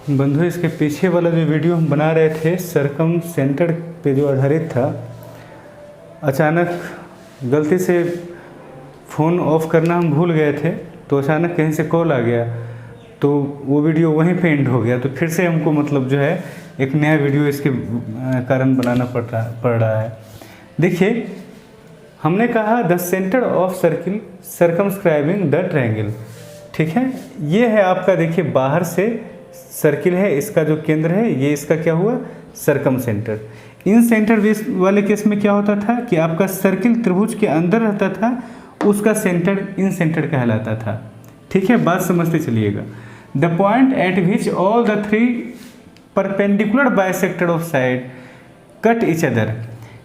बंधु इसके पीछे वाला जो वीडियो हम बना रहे थे सरकम सेंटर पे जो आधारित था, अचानक गलती से फ़ोन ऑफ करना हम भूल गए थे, तो अचानक कहीं से कॉल आ गया, तो वो वीडियो वहीं पे एंड हो गया। तो फिर से हमको मतलब जो है एक नया वीडियो इसके कारण बनाना पड़ रहा है। देखिए, हमने कहा the centre of circle circumscribing the triangle, ठीक है। ये है आपका, देखिए बाहर से सर्किल है, इसका जो केंद्र है ये इसका क्या हुआ, सरकम सेंटर। इन सेंटर वाले केस में क्या होता था कि आपका सर्किल त्रिभुज के अंदर रहता था, उसका सेंटर इन सेंटर कहलाता था, ठीक है। बात समझते चलिएगा। The point eight which all the three perpendicular bisector of side cut each other.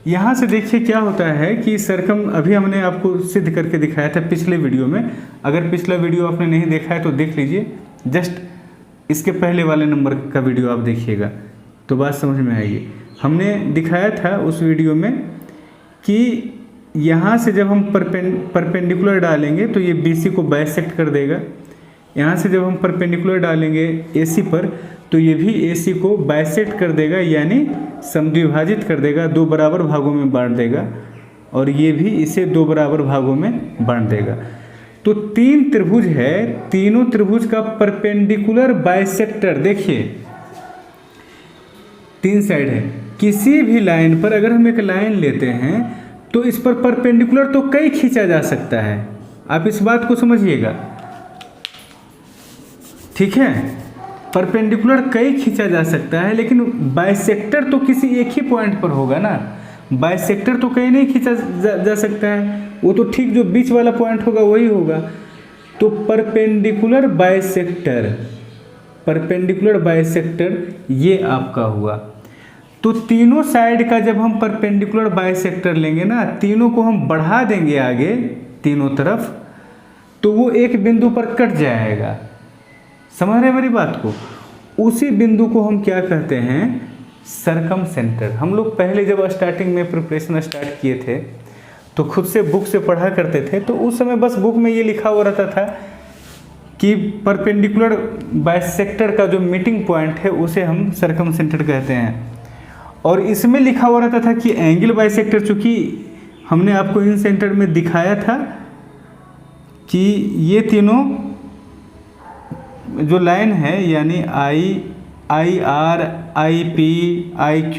यहाँ से देखिए क्या होता है कि सरकम, अभी हमने आपको सिद्ध करके दिखाया था पिछले वीडियो में। अगर पिछला वीडियो आपने नहीं देखा है तो देख लीजिए, जस्ट इसके पहले वाले नंबर का वीडियो आप देखिएगा तो बात समझ में आएगी। हमने दिखाया था उस वीडियो में कि यहाँ से जब हम परपेंडिकुलर डालेंगे तो ये BC को बाइसेक्ट कर देगा। यहाँ से जब हम परपेंडिकुलर डालेंगे AC पर तो ये भी AC को बाइसेक्ट कर देगा, यानी समद्विभाजित कर देगा, दो बराबर भागों में बांट देगा, और ये भी इसे दो बराबर भागों में बांट देगा। तो तीन त्रिभुज है, तीनों त्रिभुज का परपेंडिकुलर बाइसेक्टर, देखिए तीन साइड है। किसी भी लाइन पर अगर हम एक लाइन लेते हैं तो इस पर परपेंडिकुलर तो कई खींचा जा सकता है, आप इस बात को समझिएगा, ठीक है। परपेंडिकुलर कई खींचा जा सकता है, लेकिन बाइसेक्टर तो किसी एक ही पॉइंट पर होगा ना। बाइसेक्टर तो कहीं नहीं खींचा जा सकता है, वो तो ठीक जो बीच वाला पॉइंट होगा वही होगा। तो परपेंडिकुलर बाइसेक्टर ये आपका हुआ। तो तीनों साइड का जब हम परपेंडिकुलर बाइसेक्टर लेंगे ना, तीनों को हम बढ़ा देंगे आगे तीनों तरफ, तो वो एक बिंदु पर कट जाएगा। समझ रहे मेरी बात को? उसी बिंदु को हम क्या कहते हैं, सरकम सेंटर। हम लोग पहले जब स्टार्टिंग में प्रिपरेशन स्टार्ट किए थे तो खुद से बुक से पढ़ा करते थे, तो उस समय बस बुक में ये लिखा हुआ रहता था कि परपेंडिकुलर बाइसेक्टर का जो मीटिंग पॉइंट है उसे हम सरकम सेंटर कहते हैं। और इसमें लिखा हुआ रहता था कि एंगल बाइसेक्टर, चूँकि हमने आपको इन सेंटर में दिखाया था कि ये तीनों जो लाइन है यानी IR, IP, IQ,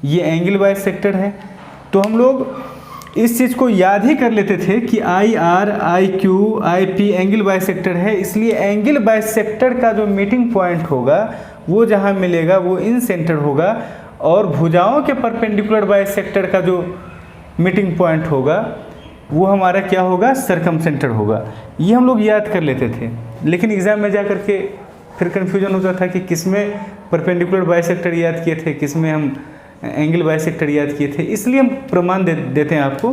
ये एंगल बाइसेक्टर है। तो हम लोग इस चीज़ को याद ही कर लेते थे कि IR, IQ, IP angle bisector है, इसलिए एंगल बाइसेक्टर का जो मीटिंग पॉइंट होगा वो जहाँ मिलेगा वो इन सेंटर होगा, और भुजाओं के परपेंडिकुलर बाइसेक्टर का जो मीटिंग पॉइंट होगा वो हमारा क्या होगा, सरकम सेंटर होगा। ये हम लोग याद कर लेते थे, लेकिन एग्ज़ाम में जा कर के फिर कन्फ्यूजन होता था कि किसमें परपेंडिकुलर बाइसेक्टर याद किए थे, किसमें हम एंगल बाइसेक्टर याद किए थे। इसलिए हम प्रमाण देते हैं आपको,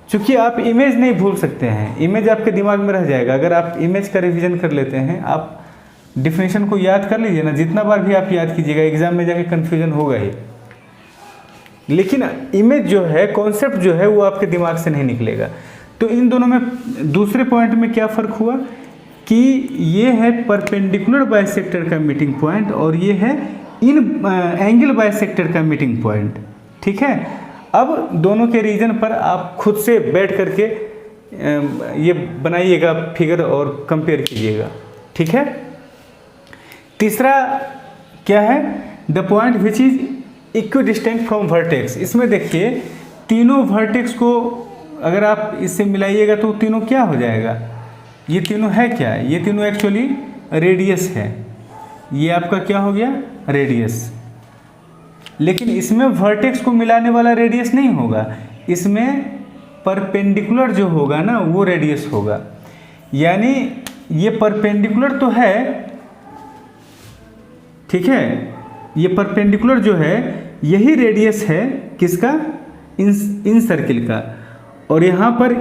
क्योंकि आप इमेज नहीं भूल सकते हैं, इमेज आपके दिमाग में रह जाएगा। अगर आप इमेज का रिवीजन कर लेते हैं, आप डिफिनेशन को याद कर लीजिए ना, जितना बार भी आप याद कीजिएगा एग्जाम में जाके कन्फ्यूजन होगा ही, लेकिन इमेज जो है, कॉन्सेप्ट जो है वो आपके दिमाग से नहीं निकलेगा। तो इन दोनों में दूसरे पॉइंट में क्या फ़र्क हुआ कि ये है परपेंडिकुलर बाइसेक्टर का मीटिंग पॉइंट और ये है इन एंगल बाइसेक्टर का मीटिंग पॉइंट, ठीक है। अब दोनों के रीजन पर आप खुद से बैठ करके ये बनाइएगा फिगर और कंपेयर कीजिएगा, ठीक है। तीसरा क्या है, the point which is equidistant from vertex. इसमें देखिए तीनों वर्टेक्स को अगर आप इससे मिलाइएगा तो तीनों क्या हो जाएगा, ये तीनों है क्या, ये तीनों एक्चुअली रेडियस है। ये आपका क्या हो गया, रेडियस। लेकिन इसमें वर्टेक्स को मिलाने वाला रेडियस नहीं होगा, इसमें परपेंडिकुलर जो होगा ना वो रेडियस होगा। यानी ये परपेंडिकुलर तो है, ठीक है, ये परपेंडिकुलर जो है यही रेडियस है किसका, इन सर्किल का। और यहाँ पर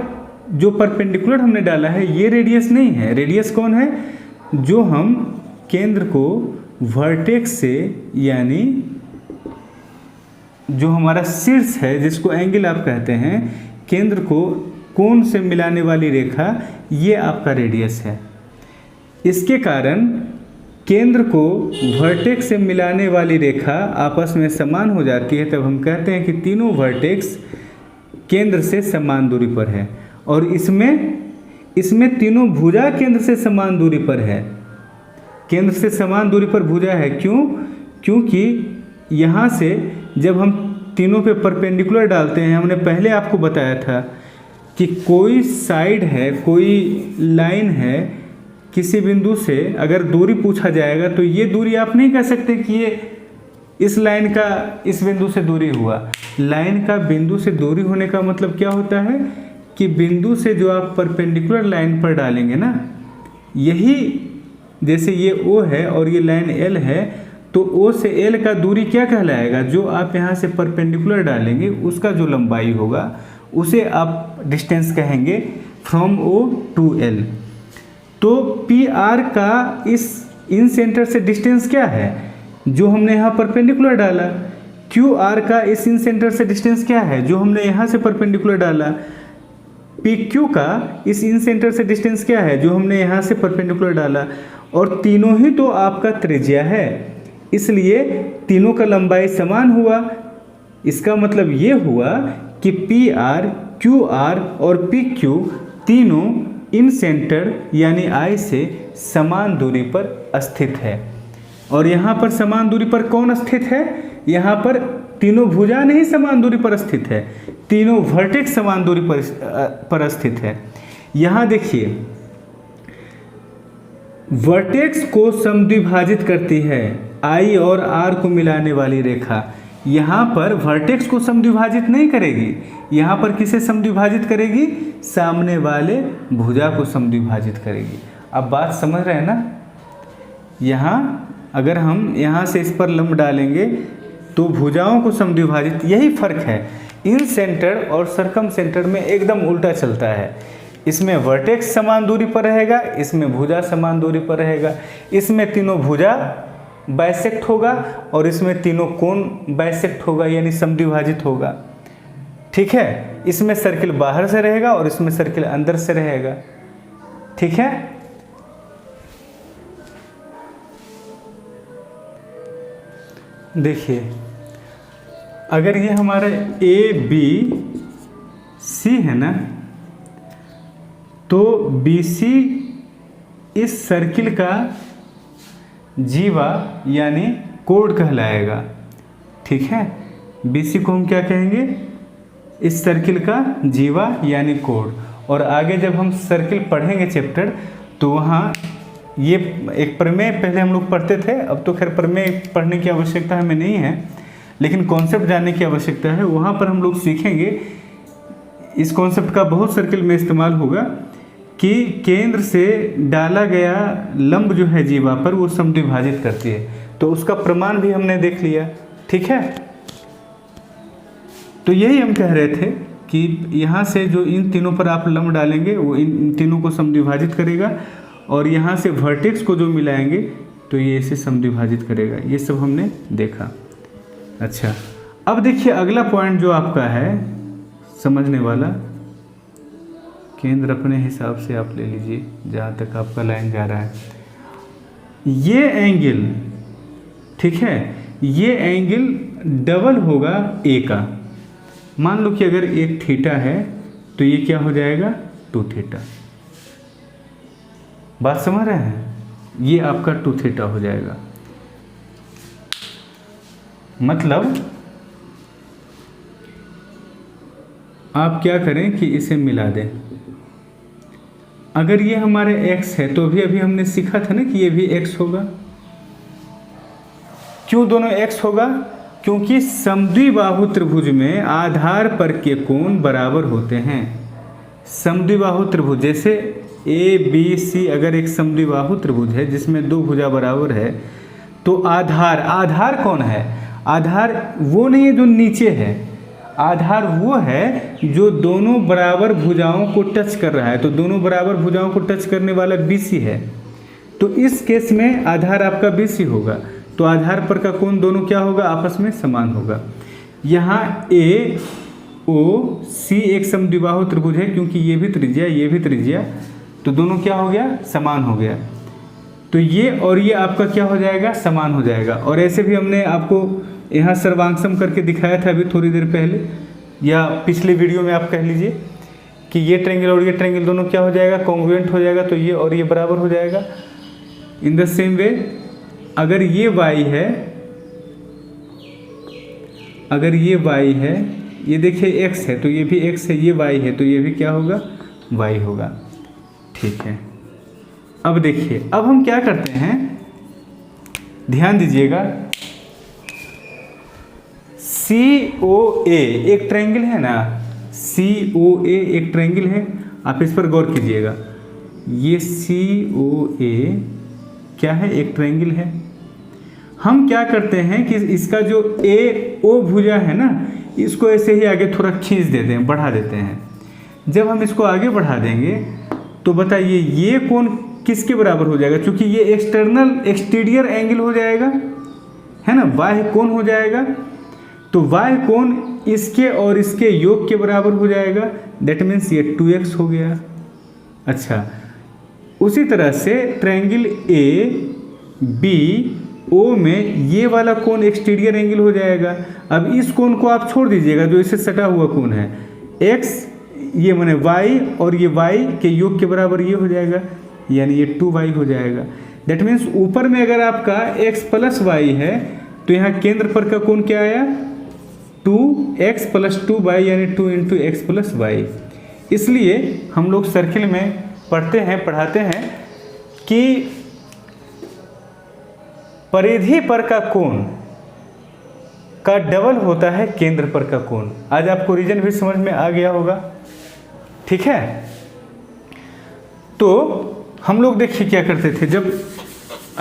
जो परपेंडिकुलर हमने डाला है ये रेडियस नहीं है। रेडियस कौन है, जो हम केंद्र को वर्टेक्स से, यानी जो हमारा शीर्ष है जिसको एंगल आप कहते हैं, केंद्र को कोण से मिलाने वाली रेखा, ये आपका रेडियस है। इसके कारण केंद्र को वर्टेक्स से मिलाने वाली रेखा आपस में समान हो जाती है, तब हम कहते हैं कि तीनों वर्टेक्स केंद्र से समान दूरी पर है। और इसमें तीनों भुजा केंद्र से समान दूरी पर है। केंद्र से समान दूरी पर भुजा है, क्यों? क्योंकि यहाँ से जब हम तीनों पे परपेंडिकुलर डालते हैं, हमने पहले आपको बताया था कि कोई साइड है, कोई लाइन है, किसी बिंदु से अगर दूरी पूछा जाएगा तो ये दूरी आप नहीं कह सकते कि ये इस लाइन का इस बिंदु से दूरी हुआ। लाइन का बिंदु से दूरी होने का मतलब क्या होता है कि बिंदु से जो आप परपेंडिकुलर लाइन पर डालेंगे ना, यही जैसे ये O है और ये लाइन L है, तो O से L का दूरी क्या कहलाएगा? जो आप यहाँ से परपेंडिकुलर डालेंगे उसका जो लंबाई होगा उसे आप डिस्टेंस कहेंगे फ्रॉम O टू L। तो PR का इस इन सेंटर से डिस्टेंस क्या है? जो हमने यहाँ परपेंडिकुलर डाला। QR का इस इन सेंटर से डिस्टेंस क्या है? जो हमने यहाँ से परपेंडिकुलर डाला। PQ का इस इन सेंटर से डिस्टेंस क्या है? जो हमने यहाँ से परपेंडिकुलर डाला। और तीनों ही तो आपका त्रिज्या है, इसलिए तीनों का लंबाई समान हुआ। इसका मतलब ये हुआ कि PR, QR और PQ तीनों इन सेंटर यानी I से समान दूरी पर स्थित है। और यहाँ पर समान दूरी पर कौन स्थित है? यहाँ पर तीनों भुजा नहीं समान दूरी पर स्थित है, तीनों वर्टेक्स समान दूरी पर स्थित है। यहाँ देखिए, वर्टेक्स को समद्विभाजित करती है I और R को मिलाने वाली रेखा। यहाँ पर वर्टेक्स को समद्विभाजित नहीं करेगी, यहाँ पर किसे समद्विभाजित करेगी? सामने वाले भुजा को समद्विभाजित करेगी। अब बात समझ रहे हैं ना? यहाँ अगर हम यहाँ से इस पर लंब डालेंगे तो भुजाओं को समद्विभाजित, यही फर्क है। इन सेंटर और सरकम सेंटर में एकदम उल्टा चलता है। इसमें वर्टेक्स समान दूरी पर रहेगा, इसमें भुजा समान दूरी पर रहेगा। इसमें तीनों भुजा बाइसेक्ट होगा और इसमें तीनों कोण बाइसेक्ट होगा, यानी समद्विभाजित होगा। ठीक है, इसमें सर्किल बाहर से रहेगा और इसमें सर्किल अंदर से रहेगा। ठीक है, देखिए, अगर ये हमारा ABC है ना, तो BC इस सर्किल का जीवा यानी कोण कहलाएगा। ठीक है, BC को हम क्या कहेंगे? इस सर्किल का जीवा यानी कोण। और आगे जब हम सर्किल पढ़ेंगे चैप्टर, तो वहाँ ये एक प्रमेय पहले हम लोग पढ़ते थे, अब तो खैर प्रमेय पढ़ने की आवश्यकता हमें नहीं है, लेकिन कॉन्सेप्ट जानने की आवश्यकता है। वहाँ पर हम लोग सीखेंगे, इस कॉन्सेप्ट का बहुत सर्किल में इस्तेमाल होगा कि केंद्र से डाला गया लंब जो है जीवा पर वो समद्विभाजित करती है। तो उसका प्रमाण भी हमने देख लिया। ठीक है, तो यही हम कह रहे थे कि यहाँ से जो इन तीनों पर आप लंब डालेंगे वो इन तीनों को समद्विभाजित करेगा, और यहाँ से वर्टेक्स को जो मिलाएंगे तो ये इसे समद्विभाजित करेगा। ये सब हमने देखा। अच्छा, अब देखिए अगला पॉइंट जो आपका है समझने वाला, केंद्र अपने हिसाब से आप ले लीजिए जहाँ तक आपका लाइन जा रहा है। ये एंगल, ठीक है, ये एंगल डबल होगा A का। मान लो कि अगर एक थीटा है तो ये क्या हो जाएगा? 2 थीटा। बात समझ रहे हैं? ये आपका 2 थीटा हो जाएगा। मतलब आप क्या करें कि इसे मिला दें। अगर ये हमारे x है तो भी अभी हमने सीखा था ना कि ये भी x होगा। क्यों दोनों x होगा? क्योंकि समद्विबाहु त्रिभुज में आधार पर के कोण बराबर होते हैं। समद्विबाहु त्रिभुज जैसे ABC अगर एक समद्विबाहु त्रिभुज है जिसमें 2 भुजा बराबर है, तो आधार कौन है? आधार वो नहीं है जो नीचे है, आधार वो है जो दोनों बराबर भुजाओं को टच कर रहा है। तो दोनों बराबर भुजाओं को टच करने वाला BC है, तो इस केस में आधार आपका BC होगा। तो आधार पर का कोण दोनों क्या होगा? आपस में समान होगा। यहाँ AOC एक समद्विबाहु त्रिभुज है, क्योंकि ये भी त्रिज्या ये भी त्रिज्या, तो दोनों क्या हो गया? समान हो गया। तो ये और ये आपका क्या हो जाएगा, समान हो जाएगा। और ऐसे भी हमने आपको यहाँ सर्वांशम करके दिखाया था अभी थोड़ी देर पहले, या पिछले वीडियो में आप कह लीजिए कि ये ट्रायंगल और ये ट्रायंगल दोनों क्या हो जाएगा, कॉन्ग्रुएंट हो जाएगा, तो ये और ये बराबर हो जाएगा। इन द सेम वे अगर ये y है, अगर ये y है, ये देखिए x है तो ये भी x है, ये y है तो ये भी क्या होगा, y होगा। ठीक है, अब देखिए अब हम क्या करते हैं, ध्यान दीजिएगा, COA एक ट्रायंगल है ना, COA एक ट्रायंगल है, आप इस पर गौर कीजिएगा। ये COA क्या है, एक ट्रायंगल है। हम क्या करते हैं कि इसका जो AO भुजा है ना, इसको ऐसे ही आगे थोड़ा खींच देते हैं, बढ़ा देते हैं। जब हम इसको आगे बढ़ा देंगे तो बताइए ये कोण किसके बराबर हो जाएगा, क्योंकि ये एक्सटीरियर एंगल हो जाएगा, है ना, बाह्य कोण हो जाएगा। तो बाह्य कोण इसके और इसके योग के बराबर हो जाएगा, दैट मीन्स ये 2x हो गया। अच्छा, उसी तरह से ट्रायंगल ABO में ये वाला कोण एक्सटीरियर एंगल हो जाएगा। अब इस कोण को आप छोड़ दीजिएगा, जो इससे सटा हुआ कोण है, x ये माने y और ये y के योग के बराबर ये हो जाएगा, यानी ये 2y हो जाएगा। दैट मीन्स ऊपर में अगर आपका x प्लस y है तो यहाँ केंद्र पर का कोण क्या आया, 2x प्लस 2y यानी 2 इंटू एक्स प्लस वाई। इसलिए हम लोग सर्किल में पढ़ाते हैं कि परिधि पर का कोण का डबल होता है केंद्र पर का कोण। आज आपको रीजन भी समझ में आ गया होगा, ठीक है। तो हम लोग देखिए क्या करते थे, जब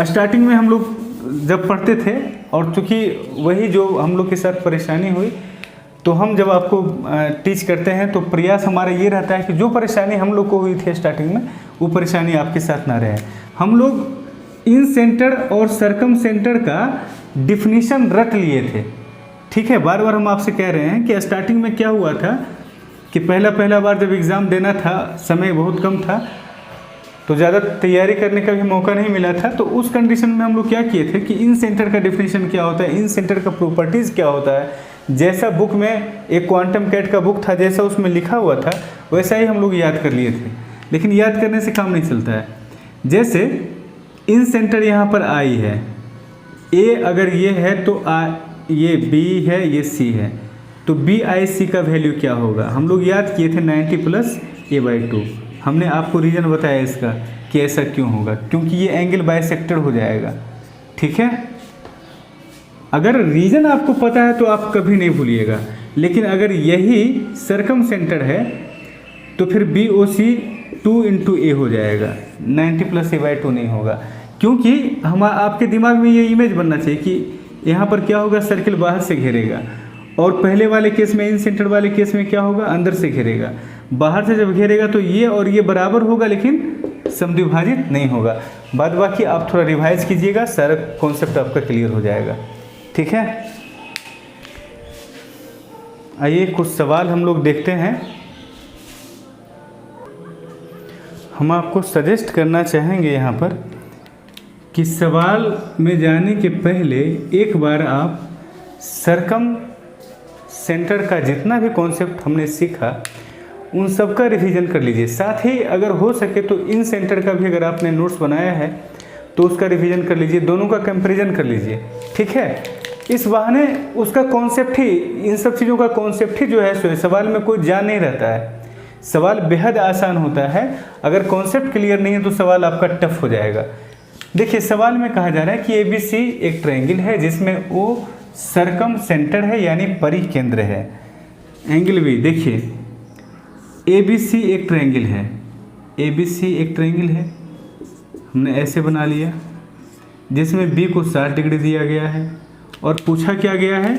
स्टार्टिंग में हम लोग जब पढ़ते थे, और चूँकि वही जो हम लोग के साथ परेशानी हुई, तो हम जब आपको टीच करते हैं तो प्रयास हमारा ये रहता है कि जो परेशानी हम लोग को हुई थी स्टार्टिंग में, वो परेशानी आपके साथ ना रहे। हम लोग इन सेंटर और सरकम सेंटर का डिफिनीशन रट लिए थे, ठीक है। बार बार हम आपसे कह रहे हैं कि स्टार्टिंग में क्या हुआ था कि पहला बार जब एग्ज़ाम देना था, समय बहुत कम था, तो ज़्यादा तैयारी करने का भी मौका नहीं मिला था। तो उस कंडीशन में हम लोग क्या किए थे कि इन सेंटर का डिफिनीशन क्या होता है, इन सेंटर का प्रॉपर्टीज़ क्या होता है, जैसा बुक में एक क्वांटम कैट का बुक था, जैसा उसमें लिखा हुआ था वैसा ही हम लोग याद कर लिए थे। लेकिन याद करने से काम नहीं चलता है। जैसे इन सेंटर यहाँ पर I है, A अगर ये है तो ये B है, ये C है, तो BIC का वैल्यू क्या होगा, हम लोग याद किए थे 90 प्लस A/2। हमने आपको रीज़न बताया इसका कि ऐसा क्यों होगा, क्योंकि ये एंगल बाइसेक्टर हो जाएगा, ठीक है। अगर रीज़न आपको पता है तो आप कभी नहीं भूलिएगा, लेकिन अगर यही सरकम सेंटर है तो फिर BOC 2 इंटू A हो जाएगा, 90 प्लस A/2 नहीं होगा। क्योंकि हम आपके दिमाग में ये इमेज बनना चाहिए कि यहाँ पर क्या होगा, सर्किल बाहर से घेरेगा, और पहले वाले केस में इन सेंटर वाले केस में क्या होगा, अंदर से घेरेगा। बाहर से जब घेरेगा तो ये और ये बराबर होगा, लेकिन समद्विभाजित नहीं होगा। बाद बाकी आप थोड़ा रिवाइज कीजिएगा, सारा कॉन्सेप्ट आपका क्लियर हो जाएगा, ठीक है। आइए कुछ सवाल हम लोग देखते हैं। हम आपको सजेस्ट करना चाहेंगे यहाँ पर कि सवाल में जाने के पहले एक बार आप सरकम सेंटर का जितना भी कॉन्सेप्ट हमने सीखा उन सब का रिवीजन कर लीजिए। साथ ही अगर हो सके तो इन सेंटर का भी अगर आपने नोट्स बनाया है तो उसका रिवीजन कर लीजिए, दोनों का कंपैरिजन कर लीजिए, ठीक है। इस बहाने उसका कॉन्सेप्ट ही, इन सब चीज़ों का कॉन्सेप्ट ही जो है सो सवाल में कोई जान नहीं रहता है। सवाल बेहद आसान होता है, अगर कॉन्सेप्ट क्लियर नहीं है तो सवाल आपका टफ हो जाएगा। देखिए सवाल में कहा जा रहा है कि ABC एक ट्रायंगल है जिसमें O सरकम सेंटर है यानी परिकेंद्र है। एंगल B देखिए, ABC एक ट्रायंगल है, ABC एक ट्रायंगल है, हमने ऐसे बना लिया, जिसमें B को 60 डिग्री दिया गया है और पूछा क्या गया है,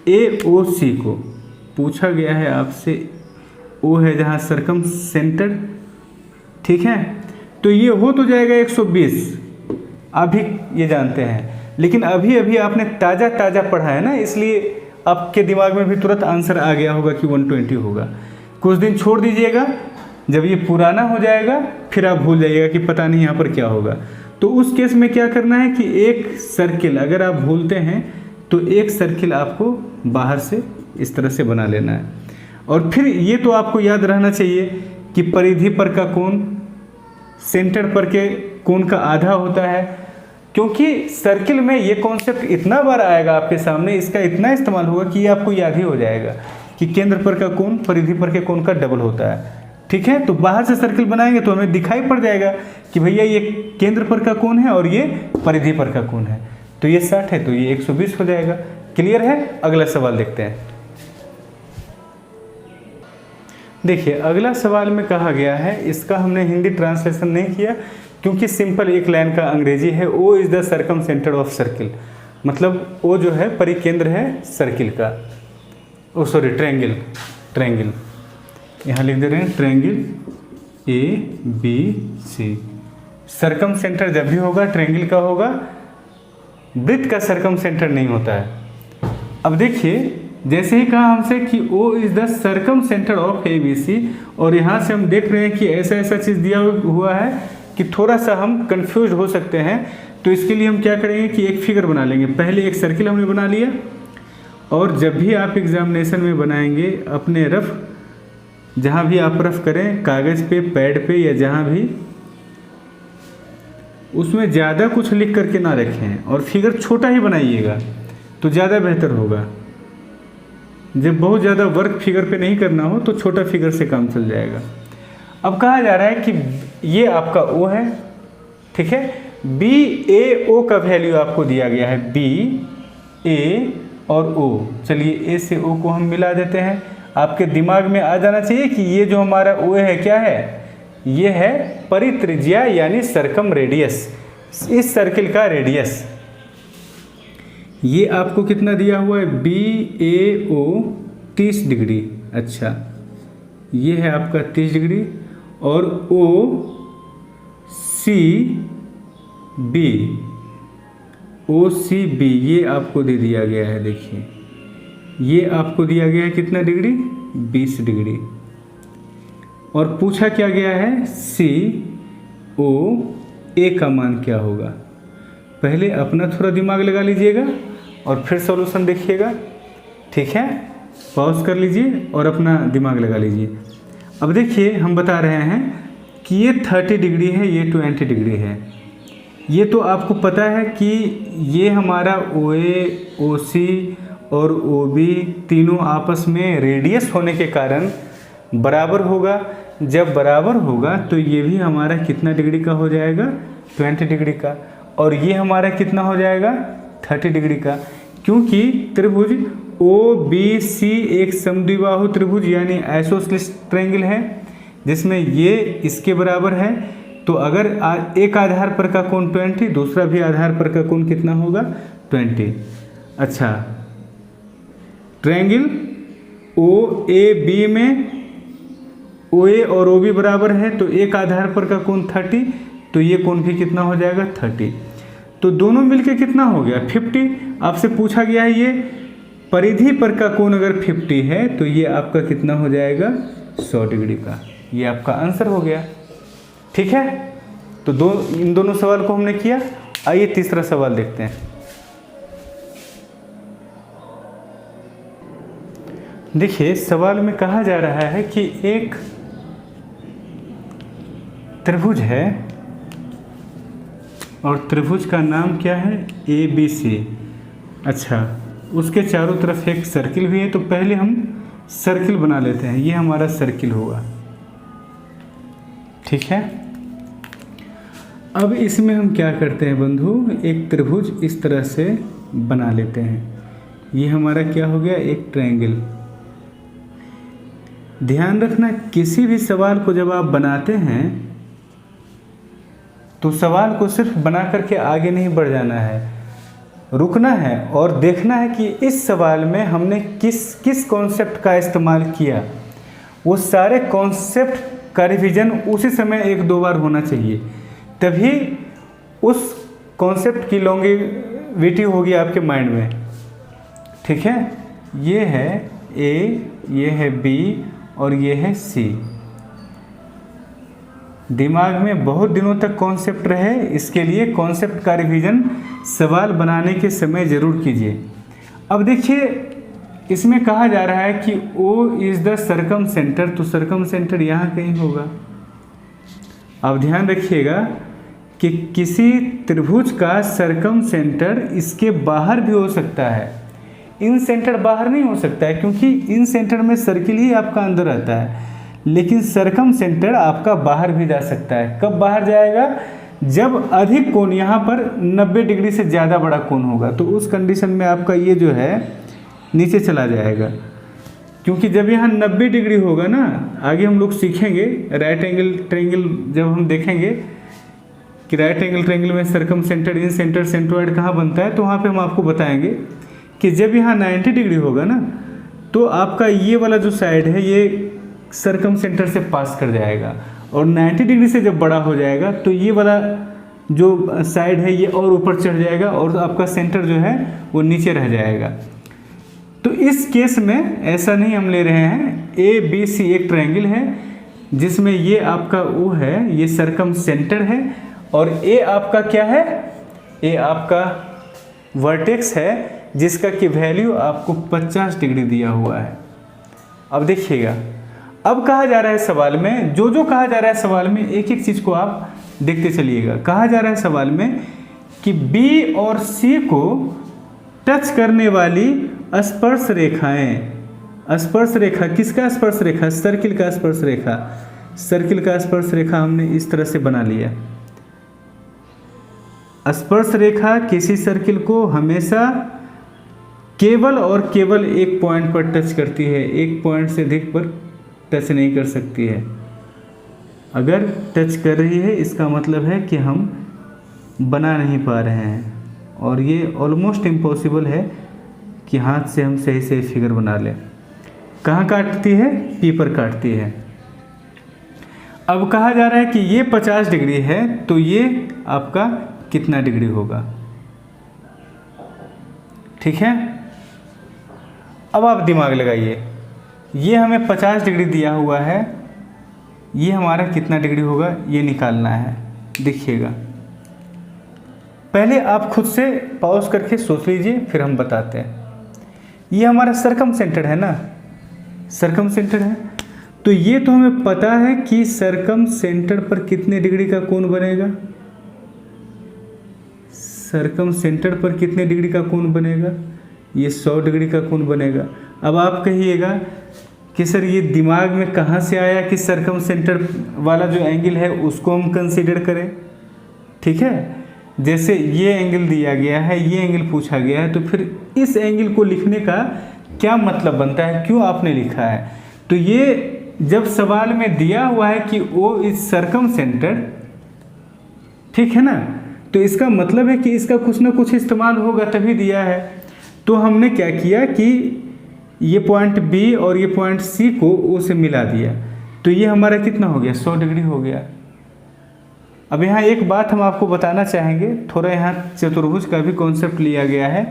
AOC को पूछा गया है आपसे। O है जहाँ सरकम सेंटर, ठीक है। तो ये हो तो जाएगा 120, अभी ये जानते हैं, लेकिन अभी अभी आपने ताज़ा पढ़ा है ना, इसलिए आपके दिमाग में भी तुरंत आंसर आ गया होगा कि 120 होगा। कुछ दिन छोड़ दीजिएगा, जब ये पुराना हो जाएगा फिर आप भूल जाइएगा कि पता नहीं यहाँ पर क्या होगा। तो तो उस केस में क्या करना है कि एक सर्किल, अगर आप भूलते हैं तो एक सर्किल आपको बाहर से इस तरह से बना लेना है। और फिर ये तो आपको याद रहना चाहिए कि परिधि पर का कोण सेंटर पर के कोण का आधा होता है, क्योंकि सर्किल में ये कॉन्सेप्ट इतना बार आएगा आपके सामने, इसका इतना इस्तेमाल होगा कि ये आपको याद ही हो जाएगा कि केंद्र पर का कोण परिधि पर के कोण का डबल होता है। ठीक है, तो बाहर से सर्किल बनाएंगे तो हमें दिखाई पड़ जाएगा कि भैया ये केंद्र पर का कोण है और ये परिधि पर का कोण है, तो ये 60 है तो ये 120 हो जाएगा। क्लियर है? अगला सवाल देखते हैं। देखिए अगला सवाल में कहा गया है, इसका हमने हिंदी ट्रांसलेशन नहीं किया क्योंकि सिंपल एक लाइन का अंग्रेजी है, O is the circumcentre of circle, मतलब ओ जो है परिकेंद्र है सर्किल का, ओ सॉरी ट्रायंगल, ट्रायंगल यहाँ लिख दे रहे हैं ट्रायंगल ABC। सर्कम सेंटर जब भी होगा ट्रायंगल का होगा, वृत्त का सर्कम सेंटर नहीं होता है। अब देखिए जैसे ही कहा हमसे कि O is the circumcentre of ABC, और यहाँ से हम देख रहे हैं कि ऐसा ऐसा चीज़ दिया हुआ है कि थोड़ा सा हम कंफ्यूज हो सकते हैं, तो इसके लिए हम क्या करेंगे कि एक फिगर बना लेंगे। पहले एक सर्किल हमने बना लिया, और जब भी आप एग्जामिनेशन में बनाएंगे अपने रफ, जहाँ भी आप रफ करें कागज़ पे, पैड पे या जहाँ भी, उसमें ज़्यादा कुछ लिख करके ना रखें और फिगर छोटा ही बनाइएगा तो ज़्यादा बेहतर होगा। जब बहुत ज़्यादा वर्क फिगर पे नहीं करना हो तो छोटा फिगर से काम चल जाएगा। अब कहा जा रहा है कि ये आपका O है, ठीक है, BAO का वैल्यू आपको दिया गया है, BA और O। चलिए A से O को हम मिला देते हैं। आपके दिमाग में आ जाना चाहिए कि ये जो हमारा O है क्या है, ये है परित्रिज्या यानी सर्कम रेडियस, इस सर्किल का रेडियस। ये आपको कितना दिया हुआ है, BAO 30 डिग्री। अच्छा, ये है आपका 30 डिग्री, और OCB ये आपको दे दिया गया है। देखिए ये आपको दिया गया है कितना डिग्री, 20 डिग्री। और पूछा क्या गया है, COA का मान क्या होगा। पहले अपना थोड़ा दिमाग लगा लीजिएगा और फिर सॉल्यूशन देखिएगा, ठीक है। पॉज कर लीजिए और अपना दिमाग लगा लीजिए। अब देखिए हम बता रहे हैं कि ये 30 डिग्री है, ये 20 डिग्री है। ये तो आपको पता है कि ये हमारा OA, OC और OB तीनों आपस में रेडियस होने के कारण बराबर होगा। जब बराबर होगा तो ये भी हमारा कितना डिग्री का हो जाएगा, 20 डिग्री का, और ये हमारा कितना हो जाएगा, 30 डिग्री का। क्योंकि त्रिभुज OBC एक समद्विबाहु त्रिभुज यानी आइसोसेलेस ट्रायंगल है, जिसमें ये इसके बराबर है। तो अगर एक आधार पर का कोण 20, दूसरा भी आधार पर का कोण कितना होगा, 20। अच्छा, ट्रायंगल OAB में OA और OB बराबर है, तो एक आधार पर का कोण 30, तो ये कोण भी कितना हो जाएगा, 30। तो दोनों मिलके कितना हो गया, 50। आपसे पूछा गया है ये परिधि पर का कोण अगर 50 है तो ये आपका कितना हो जाएगा, 100 डिग्री का। ये आपका आंसर हो गया, ठीक है। तो इन दोनों सवाल को हमने किया। आइए तीसरा सवाल देखते हैं। देखिए सवाल में कहा जा रहा है कि एक त्रिभुज है और त्रिभुज का नाम क्या है, ABC। अच्छा, उसके चारों तरफ एक सर्किल भी है। तो पहले हम सर्किल बना लेते हैं। ये हमारा सर्किल होगा, ठीक है। अब इसमें हम क्या करते हैं बंधु, एक त्रिभुज इस तरह से बना लेते हैं। ये हमारा क्या हो गया, एक ट्रायंगल। ध्यान रखना, किसी भी सवाल को जब आप बनाते हैं तो सवाल को सिर्फ बना करके आगे नहीं बढ़ जाना है, रुकना है और देखना है कि इस सवाल में हमने किस कॉन्सेप्ट का इस्तेमाल किया। वो सारे कॉन्सेप्ट का रिवीजन उसी समय 1-2 बार होना चाहिए, तभी उस कॉन्सेप्ट की लॉन्गेविटी होगी आपके माइंड में, ठीक है। ये है A, ये है B और ये है C। दिमाग में बहुत दिनों तक कॉन्सेप्ट रहे, इसके लिए कॉन्सेप्ट का रिवीजन सवाल बनाने के समय ज़रूर कीजिए। अब देखिए इसमें कहा जा रहा है कि O is the circum centre, तो सर्कम सेंटर यहाँ कहीं होगा। अब ध्यान रखिएगा कि किसी त्रिभुज का सर्कम सेंटर इसके बाहर भी हो सकता है, इन सेंटर बाहर नहीं हो सकता है, क्योंकि इन सेंटर में सर्किल ही आपका अंदर रहता है, लेकिन सर्कम सेंटर आपका बाहर भी जा सकता है। कब बाहर जाएगा? जब अधिक कोण यहाँ पर 90 डिग्री से ज़्यादा बड़ा कोण होगा, तो उस कंडीशन में आपका ये जो है नीचे चला जाएगा, क्योंकि जब यहाँ 90 डिग्री होगा ना, आगे हम लोग सीखेंगे राइट एंगल ट्रायंगल, जब हम देखेंगे कि राइट एंगल ट्रायंगल में सर्कम सेंटर इन सेंटर सेंट्रोइड कहाँ बनता है, तो वहाँ पे हम आपको बताएंगे कि जब यहाँ 90 डिग्री होगा ना, तो आपका ये वाला जो साइड है ये सर्कम सेंटर से पास कर जाएगा, और 90 डिग्री से जब बड़ा हो जाएगा तो ये वाला जो साइड है ये और ऊपर चढ़ जाएगा, और आपका सेंटर जो है वो नीचे रह जाएगा। तो इस केस में ऐसा नहीं हम ले रहे हैं, ABC एक ट्रायंगल है जिसमें ये आपका O है, ये सर्कम सेंटर है, और A आपका क्या है? A आपका वर्टेक्स है जिसका कि वैल्यू आपको 50 डिग्री दिया हुआ है। अब देखिएगा, अब कहा जा रहा है सवाल में, जो कहा जा रहा है सवाल में एक एक चीज़ को आप देखते चलिएगा। कहा जा रहा है सवाल में कि B और C को टच करने वाली स्पर्श रेखाएं, स्पर्श रेखा किसका स्पर्श रेखा? सर्किल का स्पर्श रेखा, सर्किल का स्पर्श रेखा हमने इस तरह से बना लिया। स्पर्श रेखा किसी सर्किल को हमेशा केवल और केवल एक पॉइंट पर टच करती है, एक पॉइंट से अधिक पर टच नहीं कर सकती है। अगर टच कर रही है इसका मतलब है कि हम बना नहीं पा रहे हैं, और ये ऑलमोस्ट इम्पॉसिबल है कि हाथ से हम सही से फिगर बना लें। कहाँ काटती है? P पर काटती है। अब कहा जा रहा है कि ये 50 डिग्री है, तो ये आपका कितना डिग्री होगा? ठीक है, अब आप दिमाग लगाइए, ये हमें 50 डिग्री दिया हुआ है, ये हमारा कितना डिग्री होगा ये निकालना है। देखिएगा, पहले आप खुद से पॉज करके सोच लीजिए, फिर हम बताते हैं। ये हमारा सर्कम सेंटर है ना, सर्कम सेंटर है, तो ये तो हमें पता है कि सर्कम सेंटर पर कितने डिग्री का कोण बनेगा, सर्कम सेंटर पर कितने डिग्री का कोण बनेगा? ये 100 डिग्री का कोण बनेगा। अब आप कहिएगा कि सर ये दिमाग में कहाँ से आया कि सर्कम सेंटर वाला जो एंगल है उसको हम कंसीडर करें? ठीक है, जैसे ये एंगल दिया गया है, ये एंगल पूछा गया है, तो फिर इस एंगल को लिखने का क्या मतलब बनता है, क्यों आपने लिखा है? तो ये जब सवाल में दिया हुआ है कि O इज सर्कम सेंटर, ठीक है ना, तो इसका मतलब है कि इसका कुछ ना कुछ इस्तेमाल होगा तभी दिया है। तो हमने क्या किया कि ये पॉइंट B और ये पॉइंट C को O से मिला दिया, तो ये हमारा कितना हो गया? 100 डिग्री हो गया। अब यहाँ एक बात हम आपको बताना चाहेंगे, थोड़ा यहाँ चतुर्भुज का भी कॉन्सेप्ट लिया गया है,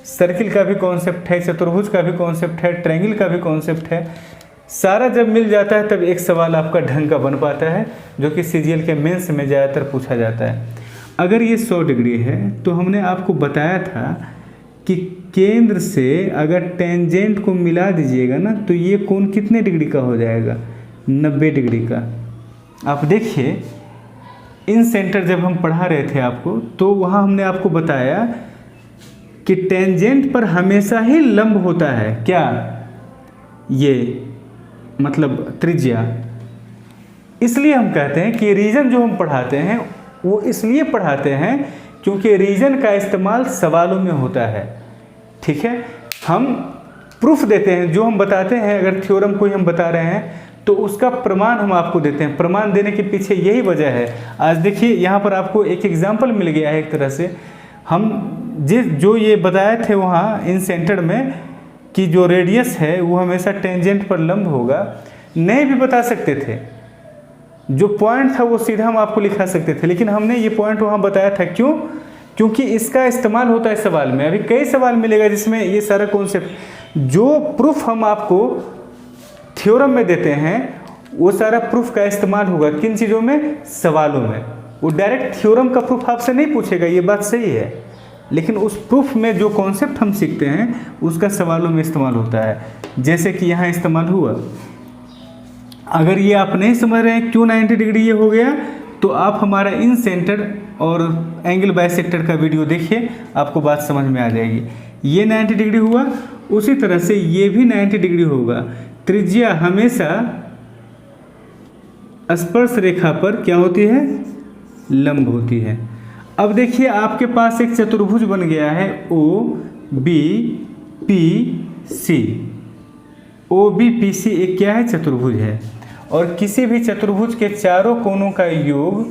सर्किल का भी कॉन्सेप्ट है, चतुर्भुज का भी कॉन्सेप्ट है, ट्रायंगल का भी कॉन्सेप्ट है। सारा जब मिल जाता है तब एक सवाल आपका ढंग का बन पाता है, जो कि CGL के मेंस में ज़्यादातर पूछा जाता है। अगर ये 100 डिग्री है तो हमने आपको बताया था कि केंद्र से अगर टेंजेंट को मिला दीजिएगा ना, तो ये कोण कितने डिग्री का हो जाएगा? 90 डिग्री का। आप देखिए, इन सेंटर जब हम पढ़ा रहे थे आपको, तो वहाँ हमने आपको बताया कि टेंजेंट पर हमेशा ही लंब होता है। क्या? ये मतलब त्रिज्या। इसलिए हम कहते हैं कि रीजन जो हम पढ़ाते हैं वो इसलिए पढ़ाते हैं क्योंकि रीजन का इस्तेमाल सवालों में होता है। ठीक है, हम प्रूफ देते हैं, जो हम बताते हैं, अगर थ्योरम कोई हम बता रहे हैं तो उसका प्रमाण हम आपको देते हैं। प्रमाण देने के पीछे यही वजह है। आज देखिए यहाँ पर आपको एक एग्जाम्पल मिल गया है। एक तरह से हम जो ये बताए थे वहाँ इन सेंटर में कि जो रेडियस है वो हमेशा टेंजेंट पर लंब होगा, नहीं भी बता सकते थे। जो पॉइंट था वो सीधा हम आपको लिखा सकते थे, लेकिन हमने ये पॉइंट वहाँ बताया था। क्यों? क्योंकि इसका इस्तेमाल होता है सवाल में। अभी कई सवाल मिलेगा जिसमें ये सारा कॉन्सेप्ट, जो प्रूफ हम आपको थ्योरम में देते हैं वो सारा प्रूफ का इस्तेमाल होगा किन चीज़ों में, सवालों में। वो डायरेक्ट थ्योरम का प्रूफ आपसे नहीं पूछेगा, ये बात सही है, लेकिन उस प्रूफ में जो कॉन्सेप्ट हम सीखते हैं उसका सवालों में इस्तेमाल होता है। जैसे कि यहाँ इस्तेमाल हुआ, अगर ये आप नहीं समझ रहे हैं क्यों 90 डिग्री ये हो गया, तो आप हमारा इन सेंटर और एंगल बाइसेक्टर का वीडियो देखिए, आपको बात समझ में आ जाएगी। ये 90 डिग्री हुआ, उसी तरह से ये भी 90 डिग्री होगा। त्रिज्या हमेशा स्पर्श रेखा पर क्या होती है, लंब होती है। अब देखिए आपके पास एक चतुर्भुज बन गया है O B P C. O B P C एक क्या है, चतुर्भुज है, और किसी भी चतुर्भुज के चारों कोनों का योग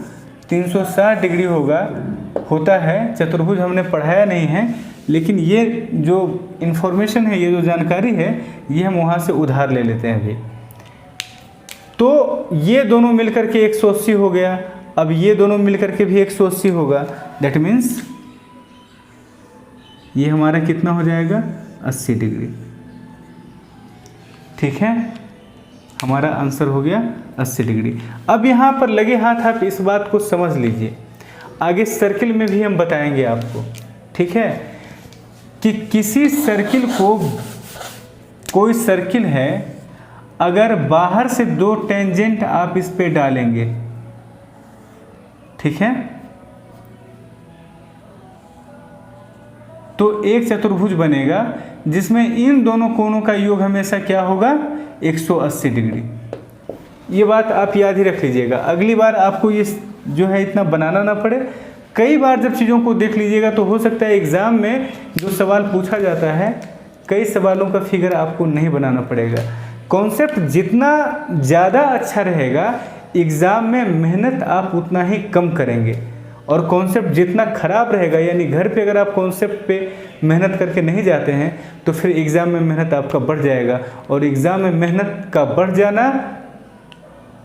360 डिग्री होता है। चतुर्भुज हमने पढ़ाया नहीं है, लेकिन ये जो इन्फॉर्मेशन है, ये जो जानकारी है, ये हम वहाँ से उधार ले लेते हैं अभी। तो ये दोनों मिलकर के 180 हो गया, अब ये दोनों मिलकर के भी 180 होगा। दैट मीन्स ये हमारा कितना हो जाएगा, 80 डिग्री। ठीक है, हमारा आंसर हो गया 80 डिग्री। अब यहाँ पर लगे हाथ आप इस बात को समझ लीजिए, आगे सर्किल में भी हम बताएंगे आपको। ठीक है, कि किसी सर्किल को, कोई सर्किल है, अगर बाहर से 2 टेंजेंट आप इस पे डालेंगे, ठीक है, तो एक चतुर्भुज बनेगा जिसमें इन दोनों कोणों का योग हमेशा क्या होगा, 180 डिग्री। ये बात आप याद ही रख लीजिएगा, अगली बार आपको ये जो है इतना बनाना ना पड़े। कई बार जब चीज़ों को देख लीजिएगा तो हो सकता है एग्ज़ाम में जो सवाल पूछा जाता है, कई सवालों का फिगर आपको नहीं बनाना पड़ेगा। कॉन्सेप्ट जितना ज़्यादा अच्छा रहेगा, एग्ज़ाम में मेहनत आप उतना ही कम करेंगे, और कॉन्सेप्ट जितना ख़राब रहेगा, यानी घर पे अगर आप कॉन्सेप्ट पे मेहनत करके नहीं जाते हैं तो फिर एग्ज़ाम में मेहनत आपका बढ़ जाएगा, और एग्ज़ाम में मेहनत का बढ़ जाना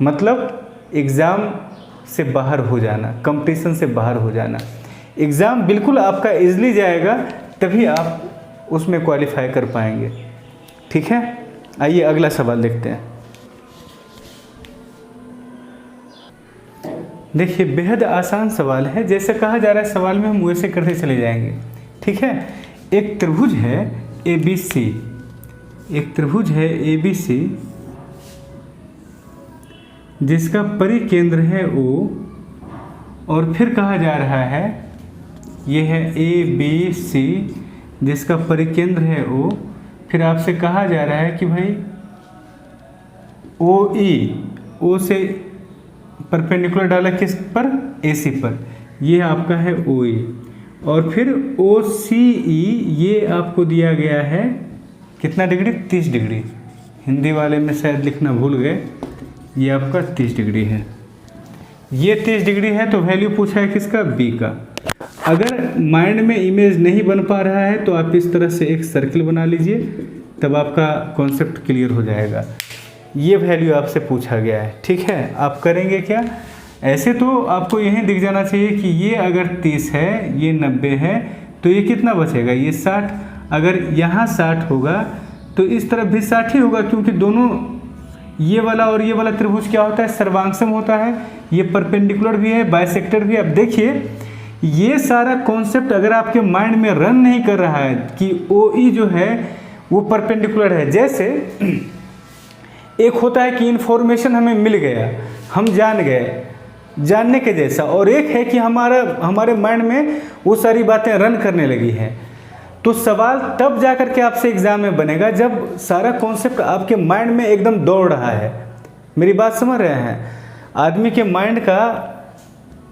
मतलब एग्ज़ाम से बाहर हो जाना, कंपटीशन से बाहर हो जाना। एग्ज़ाम बिल्कुल आपका इजली जाएगा, तभी आप उसमें क्वालिफाई कर पाएंगे। ठीक है, आइए अगला सवाल देखते हैं। देखिए बेहद आसान सवाल है, जैसे कहा जा रहा है सवाल में हम वैसे करते चले जाएंगे। ठीक है, एक त्रिभुज है ABC, एक त्रिभुज है ABC जिसका परिकेंद्र है O, और फिर कहा जा रहा है ये है ABC जिसका परिकेंद्र है O। फिर आपसे कहा जा रहा है कि भाई OE, O से परपेंडिकुलर डाला किस पर, AC पर, ये आपका है OE, और फिर OCE ये आपको दिया गया है कितना डिग्री, 30 डिग्री। हिंदी वाले में शायद लिखना भूल गए, ये आपका 30 डिग्री है। ये 30 डिग्री है तो वैल्यू पूछा है किसका, B का। अगर माइंड में इमेज नहीं बन पा रहा है तो आप इस तरह से एक सर्किल बना लीजिए, तब आपका कॉन्सेप्ट क्लियर हो जाएगा। ये वैल्यू आपसे पूछा गया है। ठीक है, आप करेंगे क्या, ऐसे तो आपको यहीं दिख जाना चाहिए कि ये अगर 30 है, ये 90 है, तो ये कितना बचेगा, ये 60। अगर यहाँ 60 होगा तो इस तरफ भी 60 ही होगा, क्योंकि दोनों ये वाला और ये वाला त्रिभुज क्या होता है, सर्वांगसम होता है। ये परपेंडिकुलर भी है, बाइसेक्टर भी है। अब देखिए ये सारा कॉन्सेप्ट अगर आपके माइंड में रन नहीं कर रहा है कि OE जो है वो परपेंडिकुलर है, जैसे एक होता है कि इन्फॉर्मेशन हमें मिल गया, हम जान गए, जानने के जैसा, और एक है कि हमारे माइंड में वो सारी बातें रन करने लगी हैं। तो सवाल तब जाकर के आपसे एग्जाम में बनेगा जब सारा कॉन्सेप्ट आपके माइंड में एकदम दौड़ रहा है। मेरी बात समझ रहे हैं, आदमी के माइंड का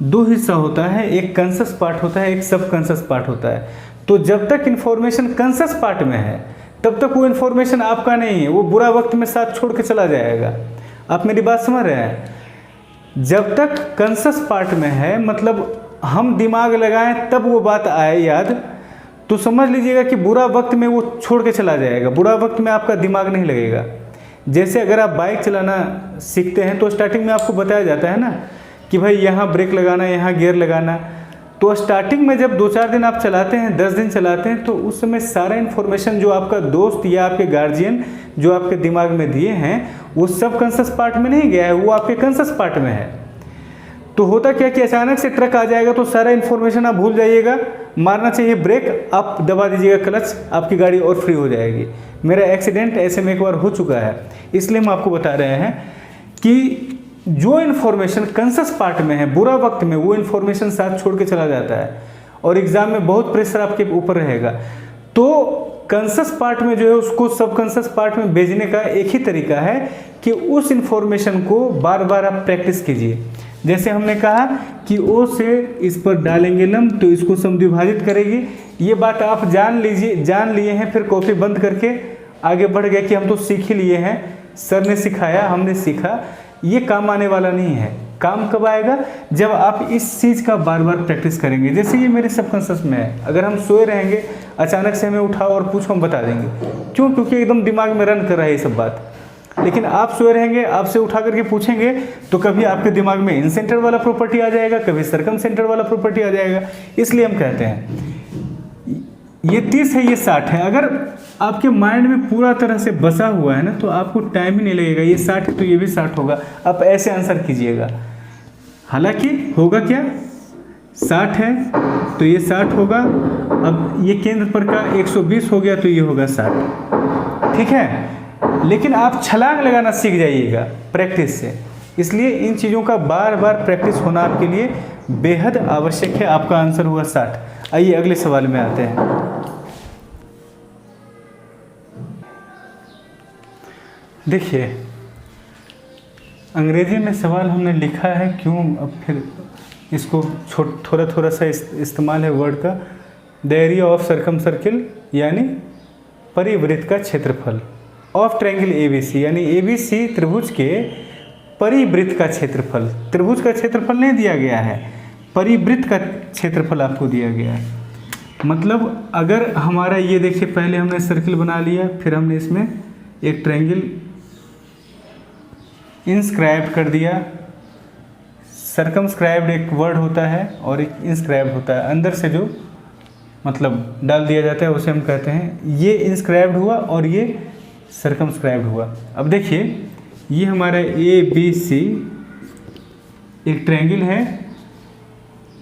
2 हिस्सा होता है, एक कॉन्शियस पार्ट होता है, एक सब कॉन्शियस पार्ट होता है। तो जब तक इन्फॉर्मेशन कॉन्शियस पार्ट में है तब तक वो इन्फॉर्मेशन आपका नहीं है, वो बुरा वक्त में साथ छोड़ के चला जाएगा। आप मेरी बात समझ रहे हैं, जब तक कॉन्शियस पार्ट में है, मतलब हम दिमाग लगाएं तब वो बात आए याद, तो समझ लीजिएगा कि बुरा वक्त में वो छोड़ के चला जाएगा, बुरा वक्त में आपका दिमाग नहीं लगेगा। जैसे अगर आप बाइक चलाना सीखते हैं तो स्टार्टिंग में आपको बताया जाता है ना कि भाई यहाँ ब्रेक लगाना, यहाँ गियर लगाना, तो स्टार्टिंग में जब 2-4 दिन आप चलाते हैं, 10 दिन चलाते हैं, तो उस समय सारा इन्फॉर्मेशन जो आपका दोस्त या आपके गार्जियन जो आपके दिमाग में दिए हैं वो सब कॉन्शस पार्ट में नहीं गया है, वो आपके कॉन्शस पार्ट में है। तो होता क्या कि अचानक से ट्रक आ जाएगा तो सारा इन्फॉर्मेशन आप भूल जाइएगा, मारना चाहिए ब्रेक, आप दबा दीजिएगा क्लच, आपकी गाड़ी और फ्री हो जाएगी। मेरा एक्सीडेंट ऐसे में एक बार हो चुका है, इसलिए हम आपको बता रहे हैं कि जो इन्फॉर्मेशन कॉन्शस पार्ट में है बुरा वक्त में वो इन्फॉर्मेशन साथ छोड़ के चला जाता है और एग्जाम में बहुत प्रेशर आपके ऊपर रहेगा। तो कॉन्शस पार्ट में जो है उसको सबकॉन्शस पार्ट में भेजने का एक ही तरीका है कि उस इन्फॉर्मेशन को बार बार आप प्रैक्टिस कीजिए। जैसे हमने कहा कि ओ से इस पर डालेंगे लम्ब तो इसको समद्विभाजित करेगी, ये बात आप जान लिए हैं, फिर कॉपी बंद करके आगे बढ़ गए कि हम तो सीख ही लिए हैं, सर ने सिखाया, हमने सीखा। ये काम आने वाला नहीं है। काम कब आएगा? जब आप इस चीज़ का बार बार प्रैक्टिस करेंगे। जैसे ये मेरे सबकॉन्शियस में है, अगर हम सोए रहेंगे अचानक से हमें उठाओ और पूछो, हम बता देंगे। क्यों? क्योंकि एकदम दिमाग में रन कर रहा है ये सब बात। लेकिन आप सोए रहेंगे, आपसे उठा करके पूछेंगे तो कभी आपके दिमाग में इन सेंटर वाला प्रॉपर्टी आ जाएगा, कभी सर्कम सेंटर वाला प्रॉपर्टी आ जाएगा। इसलिए हम कहते हैं ये 30 है, ये 60 है। अगर आपके माइंड में पूरा तरह से बसा हुआ है ना तो आपको टाइम ही नहीं लगेगा। ये 60 है तो ये भी 60 होगा, आप ऐसे आंसर कीजिएगा। हालांकि होगा क्या, 60 है तो ये 60 होगा। अब ये केंद्र पर का 120 हो गया तो ये होगा 60, ठीक है। लेकिन आप छलांग लगाना सीख जाइएगा प्रैक्टिस से। इसलिए इन चीज़ों का बार बार प्रैक्टिस होना आपके लिए बेहद आवश्यक है। आपका आंसर हुआ 60। आइए अगले सवाल में आते हैं। देखिए, अंग्रेजी में सवाल हमने लिखा है, क्यों अब फिर इसको थोड़ा थोड़ा सा इस्तेमाल है वर्ड का। The area of circum circle यानी परिवृत्त का क्षेत्रफल, ऑफ ट्रायंगल एबीसी यानी एबीसी त्रिभुज के परिवृत्त का क्षेत्रफल। त्रिभुज का क्षेत्रफल नहीं दिया गया है, परिवृत्त का क्षेत्रफल आपको दिया गया है। मतलब अगर हमारा ये देखिए, पहले हमने सर्किल बना लिया, फिर हमने इसमें एक ट्रायंगल इंस्क्राइब कर दिया। सर्कमस्क्राइब्ड एक वर्ड होता है और एक इंस्क्राइब्ड होता है, अंदर से जो मतलब डाल दिया जाता है उसे हम कहते हैं। ये इंस्क्राइब्ड हुआ और ये सर्कमस्क्राइब्ड हुआ। अब देखिए, ये हमारा ABC एक ट्रायंगल है।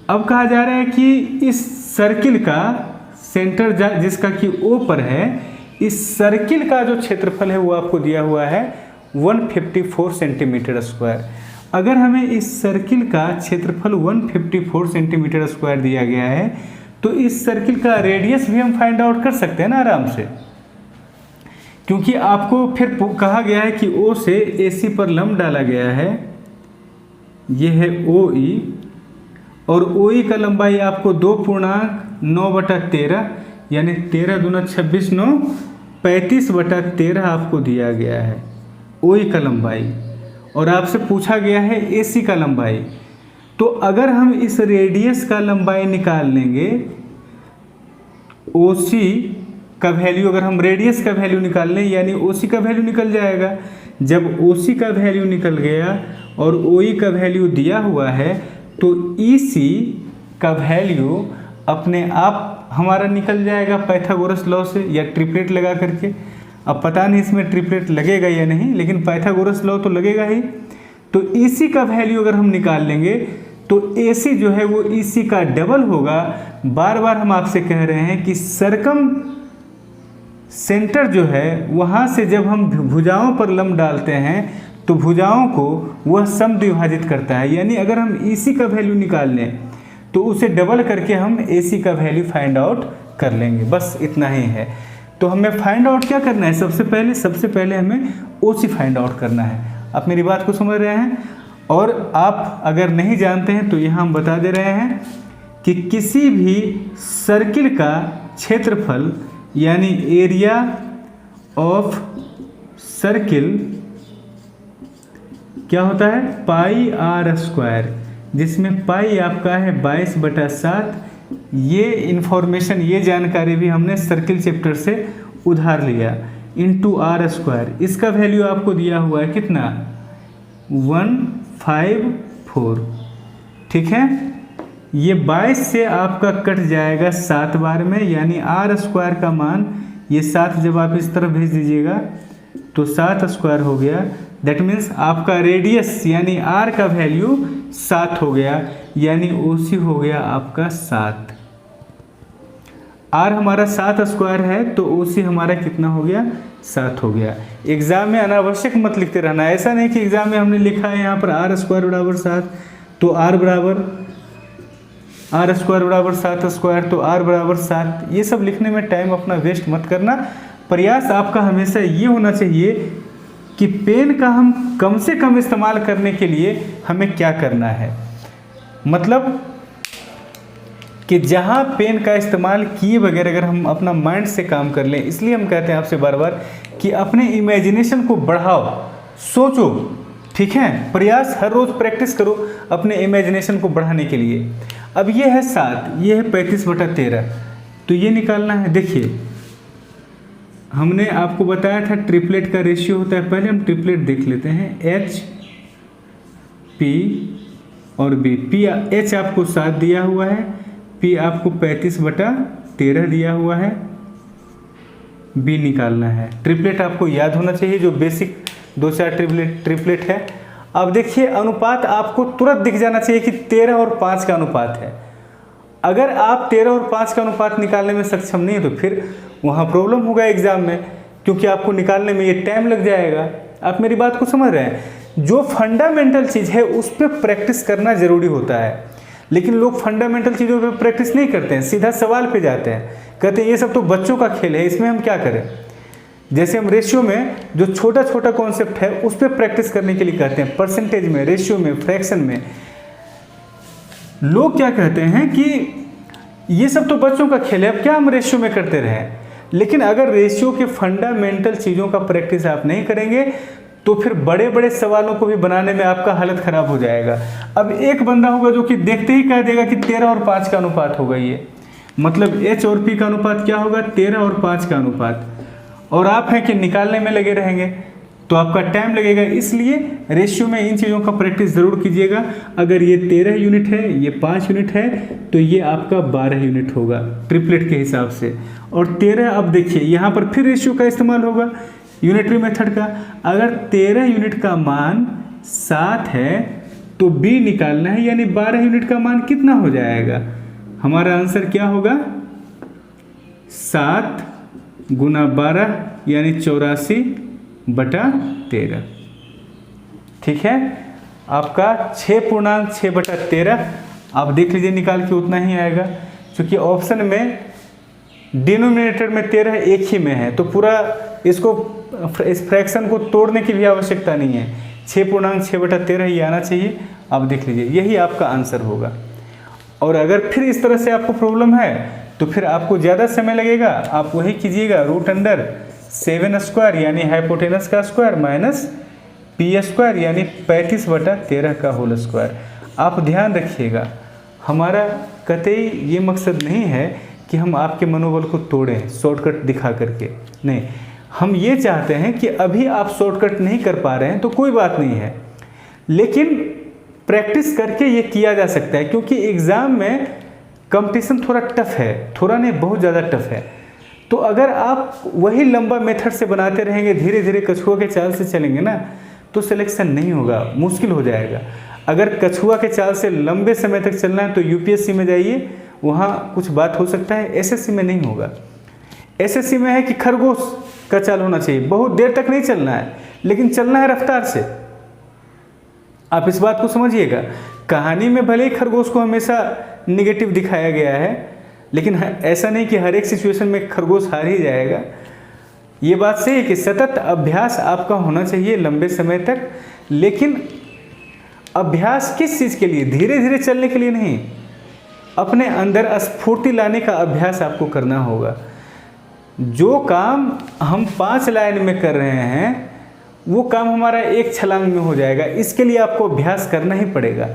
अब कहा जा रहा है कि इस सर्किल का सेंटर जिसका कि O पर है, इस सर्किल का जो क्षेत्रफल है वो आपको दिया हुआ है 154 सेंटीमीटर स्क्वायर। अगर हमें इस सर्किल का क्षेत्रफल 154 सेंटीमीटर स्क्वायर दिया गया है तो इस सर्किल का रेडियस भी हम फाइंड आउट कर सकते हैं ना आराम से, क्योंकि आपको फिर कहा गया है कि O से AC पर लंब डाला गया है। ये है OE और OE का लंबाई आपको 2.9/13 यानी 13 दूना 26 9 35/13 आपको दिया गया है OE का लंबाई। और आपसे पूछा गया है AC का लंबाई। तो अगर हम इस रेडियस का लंबाई निकाल लेंगे, OC का वैल्यू, अगर हम रेडियस का वैल्यू निकाल लें यानी OC का वैल्यू निकल जाएगा। जब OC का वैल्यू निकल गया और OE का वैल्यू दिया हुआ है तो EC का वैल्यू अपने आप हमारा निकल जाएगा पाइथागोरस लॉ से या ट्रिपलेट लगा करके। अब पता नहीं इसमें ट्रिपलेट लगेगा या नहीं, लेकिन पाइथागोरस लॉ तो लगेगा ही। तो EC का वैल्यू अगर हम निकाल लेंगे तो AC जो है वो EC का डबल होगा। बार बार हम आपसे कह रहे हैं कि सर्कम सेंटर जो है वहाँ से जब हम भुजाओं पर लंब डालते हैं तो भुजाओं को वह समद्विभाजित करता है। यानी अगर हम EC का वैल्यू निकाल लें तो उसे डबल करके हम AC का वैल्यू फाइंड आउट कर लेंगे। बस इतना ही है। तो हमें फाइंड आउट क्या करना है? सबसे पहले हमें OC फाइंड आउट करना है। आप मेरी बात को समझ रहे हैं? और आप अगर नहीं जानते हैं तो यहाँ हम बता दे रहे हैं कि किसी भी सर्किल का क्षेत्रफल यानी एरिया ऑफ सर्किल क्या होता है? πr², जिसमें पाई आपका है 22/7। ये इन्फॉर्मेशन, ये जानकारी भी हमने सर्किल चैप्टर से उधार लिया, इंटू r²। इसका वैल्यू आपको दिया हुआ है कितना? 154, ठीक है। ये 22 से आपका कट जाएगा 7 बार में, यानी आर स्क्वायर का मान ये 7 जब आप इस तरफ भेज दीजिएगा तो 7 स्क्वायर हो गया। दैट मीन्स आपका रेडियस यानी आर का वैल्यू 7 हो गया, यानी ओसी हो गया आपका 7। आर हमारा 7 स्क्वायर है तो ओसी हमारा कितना हो गया, 7 हो गया। एग्जाम में अनावश्यक मत लिखते रहना, ऐसा नहीं कि एग्जाम में हमने लिखा है यहाँ पर आर स्क्वायर बराबर 7 तो आर स्क्वायर बराबर 7 स्क्वायर तो आर बराबर 7, ये सब लिखने में टाइम अपना वेस्ट मत करना। प्रयास आपका हमेशा ये होना चाहिए कि पेन का हम कम से कम इस्तेमाल करने के लिए हमें क्या करना है, मतलब कि जहाँ पेन का इस्तेमाल किए बगैर अगर हम अपना माइंड से काम कर लें। इसलिए हम कहते हैं आपसे बार बार कि अपने इमेजिनेशन को बढ़ाओ, सोचो, ठीक है। प्रयास हर रोज़ प्रैक्टिस करो अपने इमेजिनेशन को बढ़ाने के लिए। अब ये है 7, ये है 35/13, तो ये निकालना है। देखिए हमने आपको बताया था ट्रिपलेट का रेशियो होता है, पहले हम ट्रिपलेट देख लेते हैं। एच, पी और बी। पी एच आपको 7 दिया हुआ है, पी आपको 35/13 दिया हुआ है, बी निकालना है। ट्रिपलेट आपको याद होना चाहिए, जो बेसिक 2-4 ट्रिपलेट है। अब देखिए अनुपात आपको तुरंत दिख जाना चाहिए कि 13 और 5 का अनुपात है। अगर आप 13 और 5 का अनुपात निकालने में सक्षम नहीं है तो फिर वहाँ प्रॉब्लम होगा एग्जाम में, क्योंकि आपको निकालने में ये टाइम लग जाएगा। आप मेरी बात को समझ रहे हैं। जो फंडामेंटल चीज़ है उस पर प्रैक्टिस करना ज़रूरी होता है, लेकिन लोग फंडामेंटल चीज़ों पे प्रैक्टिस नहीं करते हैं, सीधा सवाल पे जाते हैं, कहते हैं ये सब तो बच्चों का खेल है, इसमें हम क्या करें। जैसे हम रेशियो में जो छोटा छोटा कॉन्सेप्ट है उस पर प्रैक्टिस करने के लिए कहते हैं, परसेंटेज में, रेशियो में, फ्रैक्शन में। लोग क्या कहते हैं कि ये सब तो बच्चों का खेल है, अब क्या हम रेशियो में करते रहें। लेकिन अगर रेशियो के फंडामेंटल चीज़ों का प्रैक्टिस आप नहीं करेंगे तो फिर बड़े बड़े सवालों को भी बनाने में आपका हालत ख़राब हो जाएगा। अब एक बंदा होगा जो कि देखते ही कह देगा कि 13 और 5 का अनुपात होगा, ये मतलब एच और पी का अनुपात क्या होगा, 13 और 5 का अनुपात, और आप हैं कि निकालने में लगे रहेंगे तो आपका टाइम लगेगा। इसलिए रेशियो में इन चीज़ों का प्रैक्टिस ज़रूर कीजिएगा। अगर ये 13 यूनिट है, ये 5 यूनिट है, तो ये आपका 12 यूनिट होगा ट्रिपलेट के हिसाब से। और 13, अब देखिए यहाँ पर फिर रेशियो का इस्तेमाल होगा, यूनिटरी मेथड का। अगर 13 यूनिट का मान 7 है तो बी निकालना है, यानी 12 यूनिट का मान कितना हो जाएगा। हमारा आंसर क्या होगा, 7 गुना 12 यानी 84/13। ठीक है, आपका 6.6/13 आप देख लीजिए निकाल के उतना ही आएगा, क्योंकि ऑप्शन में डिनोमिनेटर में 13 एक ही में है, तो पूरा इसको इस फ्रैक्शन को तोड़ने की भी आवश्यकता नहीं है। 6.6/13 ही आना चाहिए। आप देख लीजिए यही आपका आंसर होगा। और अगर फिर इस तरह से आपको प्रॉब्लम है तो फिर आपको ज़्यादा समय लगेगा, आप वही कीजिएगा, √7² यानी हाइपोटेनस का स्क्वायर माइनस p² यानी 35/13 का होल स्क्वायर। आप ध्यान रखिएगा, हमारा कतई ये मकसद नहीं है कि हम आपके मनोबल को तोड़ें शॉर्टकट दिखा करके, नहीं। हम ये चाहते हैं कि अभी आप शॉर्टकट नहीं कर पा रहे हैं तो कोई बात नहीं है, लेकिन प्रैक्टिस करके ये किया जा सकता है, क्योंकि एग्ज़ाम में कंपटीशन थोड़ा टफ है, थोड़ा नहीं बहुत ज़्यादा टफ है। तो अगर आप वही लंबा मेथड से बनाते रहेंगे, धीरे धीरे कछुआ के चाल से चलेंगे ना, तो सिलेक्शन नहीं होगा, मुश्किल हो जाएगा। अगर कछुआ के चाल से लंबे समय तक चलना है तो यूपीएससी में जाइए, वहाँ कुछ बात हो सकता है, एसएससी में नहीं होगा। एसएससी में है कि खरगोश का चाल होना चाहिए, बहुत देर तक नहीं चलना है, लेकिन चलना है रफ्तार से। आप इस बात को समझिएगा, कहानी में भले ही खरगोश को हमेशा निगेटिव दिखाया गया है, लेकिन ऐसा नहीं कि हर एक सिचुएशन में खरगोश हार ही जाएगा। ये बात सही है कि सतत अभ्यास आपका होना चाहिए लंबे समय तक, लेकिन अभ्यास किस चीज़ के लिए, धीरे धीरे चलने के लिए नहीं, अपने अंदर स्फूर्ति लाने का अभ्यास आपको करना होगा। जो काम हम 5 लाइन में कर रहे हैं वो काम हमारा एक छलांग में हो जाएगा, इसके लिए आपको अभ्यास करना ही पड़ेगा।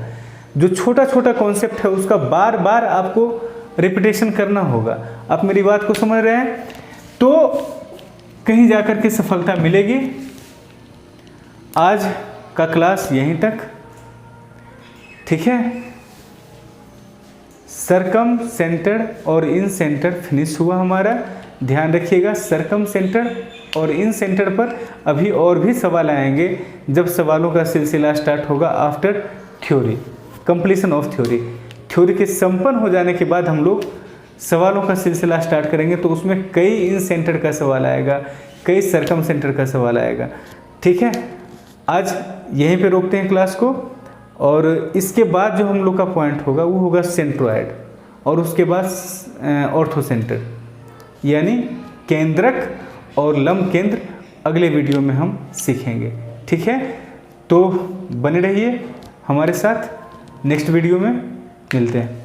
जो छोटा छोटा कॉन्सेप्ट है उसका बार बार आपको रिपीटेशन करना होगा। आप मेरी बात को समझ रहे हैं, तो कहीं जाकर के सफलता मिलेगी। आज का क्लास यहीं तक, ठीक है। सरकम सेंटर्ड और इन सेंटर्ड फिनिश हुआ हमारा। ध्यान रखिएगा, सरकम सेंटर्ड और इन सेंटर पर अभी और भी सवाल आएंगे जब सवालों का सिलसिला स्टार्ट होगा after theory, completion of theory. Theory के संपन्न हो जाने के बाद हम लोग सवालों का सिलसिला स्टार्ट करेंगे, तो उसमें कई इन सेंटर का सवाल आएगा, कई सरकम सेंटर का सवाल आएगा। ठीक है, आज यहीं पे रोकते हैं क्लास को, और इसके बाद जो हम लोग का पॉइंट होगा वो होगा सेंट्रोइड, और उसके बाद ऑर्थोसेंटर यानी केंद्रक और लंब केंद्र अगले वीडियो में हम सीखेंगे। ठीक है, तो बने रहिए हमारे साथ, नेक्स्ट वीडियो में मिलते हैं।